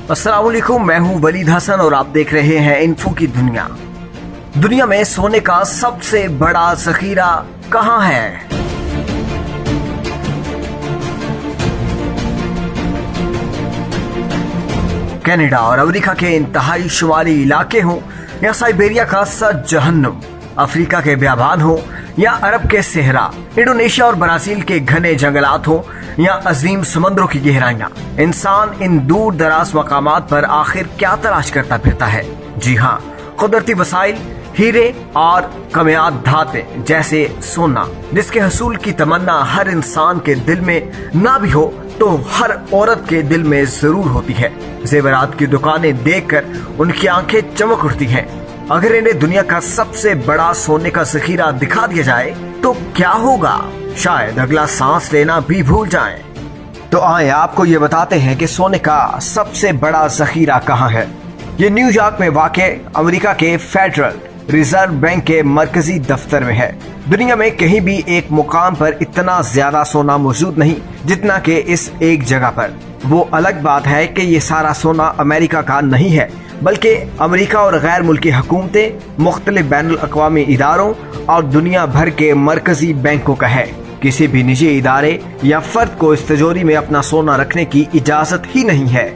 अस्सलाम वालेकुम, मैं हूं वलीद हसन और आप देख रहे हैं इन्फो की दुनिया। दुनिया में सोने का सबसे बड़ा जखीरा कहां है? कनाडा और अमेरिका के इंतहाई शुमाली इलाके हों या साइबेरिया का सच जहन्नुम, अफ्रीका के बियाबान हो या अरब के सहरा, इंडोनेशिया और ब्राजील के घने जंगलात हो या अजीम समंदरों की गहराइयां, इंसान इन दूर दराज मकामात पर आखिर क्या तलाश करता फिरता है? जी हाँ, कुदरती वसाइल, हीरे और कमियात धातें जैसे सोना, जिसके हसूल की तमन्ना हर इंसान के दिल में ना भी हो तो हर औरत के दिल में जरूर होती है। जेवरात की दुकानें देखकर उनकी आंखें चमक उठती हैं। अगर इन्हें दुनिया का सबसे बड़ा सोने का जखीरा दिखा दिया जाए तो क्या होगा? शायद अगला सांस लेना भी भूल जाएं। तो आए आपको ये बताते हैं कि सोने का सबसे बड़ा जखीरा कहाँ है। ये न्यूयॉर्क में वाक़े अमेरिका के फेडरल रिजर्व बैंक के मरकजी दफ्तर में है। दुनिया में कहीं भी एक मुकाम पर इतना ज्यादा सोना मौजूद नहीं जितना कि इस एक जगह पर। वो अलग बात है कि ये सारा सोना अमेरिका का नहीं है, बल्कि अमेरिका और गैर मुल्की हुकूमतें, मुख्तलिफ बैनुल अक़वामी इदारों और दुनिया भर के मरकजी बैंकों का है। किसी भी निजी इदारे या फर्द को इस तिजोरी में अपना सोना रखने की इजाजत ही नहीं है।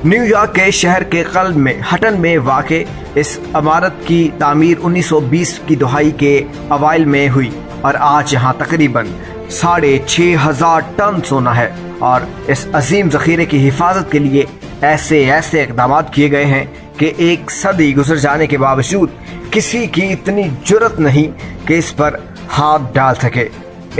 न्यूयॉर्क के शहर के क़ल्ब में हटन में वाक़े इस इमारत की तामीर 1920 की दहाई के अवाइल में हुई और आज यहाँ तकरीबन 6,500 टन सोना है। और इस अजीम जखीरे की हिफाजत के लिए ऐसे इकदाम किए गए हैं कि एक सदी गुजर जाने के बावजूद किसी की इतनी जुर्रत नहीं कि इस पर हाथ डाल सके।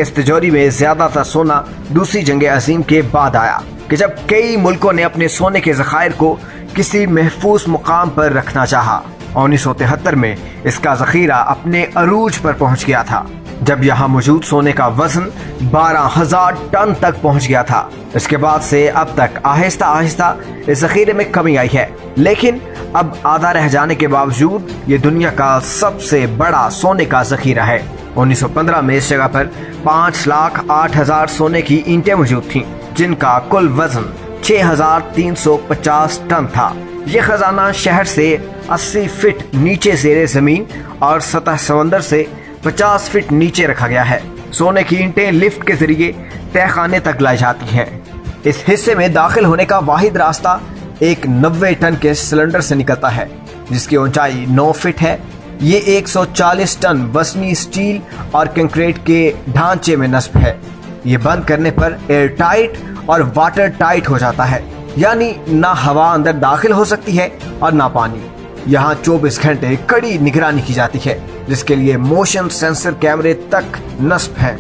इस तिजोरी में ज्यादातर सोना दूसरी जंग अजीम के बाद आया कि जब कई मुल्कों ने अपने सोने के ज़खायर को किसी महफूज मुकाम पर रखना चाहा। 1973 में इसका ज़खीरा अपने अरूज पर पहुंच गया था, जब यहाँ मौजूद सोने का वजन 12,000 टन तक पहुंच गया था। इसके बाद से अब तक आहिस्ता आहिस्ता इस ज़खीरे में कमी आई है, लेकिन अब आधा रह जाने के बावजूद ये दुनिया का सबसे बड़ा सोने का ज़खीरा है। 1915 में इस जगह पर 5,08,000 सोने की ईंटें मौजूद थीं, जिनका कुल वजन 6,350 टन था। ये खजाना शहर से 80 फीट नीचे ज़ेरे ज़मीन और सतह समंदर से 50 फीट नीचे रखा गया है। सोने की ईंटें लिफ्ट के जरिए तहखाने तक लाई जाती हैं। इस हिस्से में दाखिल होने का वाहिद रास्ता एक 90 टन के सिलेंडर से निकलता है, जिसकी ऊंचाई 9 फीट है। ये 140 टन वजनी स्टील और कंक्रीट के ढांचे में नस्ब है। ये बंद करने पर एयर टाइट और वाटर टाइट हो जाता है, यानी ना हवा अंदर दाखिल हो सकती है और ना पानी। यहाँ 24 घंटे कड़ी निगरानी की जाती है, जिसके लिए मोशन सेंसर कैमरे तक नस्ब है।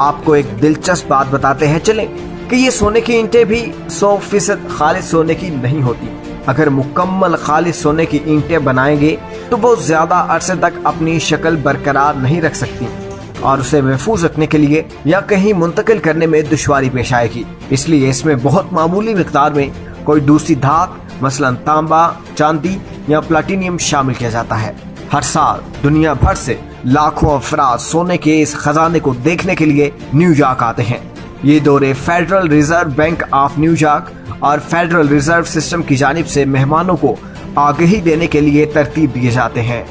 आपको एक दिलचस्प बात बताते हैं चले कि ये सोने की ईंटें भी 100% खालिद सोने की नहीं होती। अगर मुकम्मल खालिद सोने की ईंटें बनाएंगे तो वो ज्यादा अरसे तक अपनी शक्ल बरकरार नहीं रख सकती और उसे महफूज रखने के लिए या कहीं मुंतकिल करने में दुश्वारी पेश आएगी। इसलिए इसमें बहुत मामूली मिकदार में कोई दूसरी धात, मसलन तांबा, चांदी या प्लाटिनियम शामिल किया जाता है। हर साल दुनिया भर से लाखों अफराद सोने के इस खजाने को देखने के लिए न्यूयॉर्क आते हैं। ये दौरे federal reserve bank of New York और फेडरल रिजर्व सिस्टम की जानिब से मेहमानों को आगाही देने के लिए तरतीब दिए जाते हैं।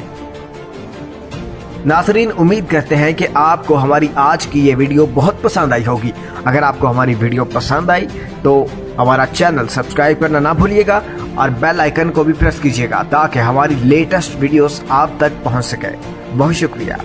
नाज़रीन, उम्मीद करते हैं कि आपको हमारी आज की ये वीडियो बहुत पसंद आई होगी। अगर आपको हमारी वीडियो पसंद आई तो हमारा चैनल सब्सक्राइब करना ना भूलिएगा और बेल आइकन को भी प्रेस कीजिएगा ताकि हमारी लेटेस्ट वीडियोस आप तक पहुंच सके। बहुत शुक्रिया।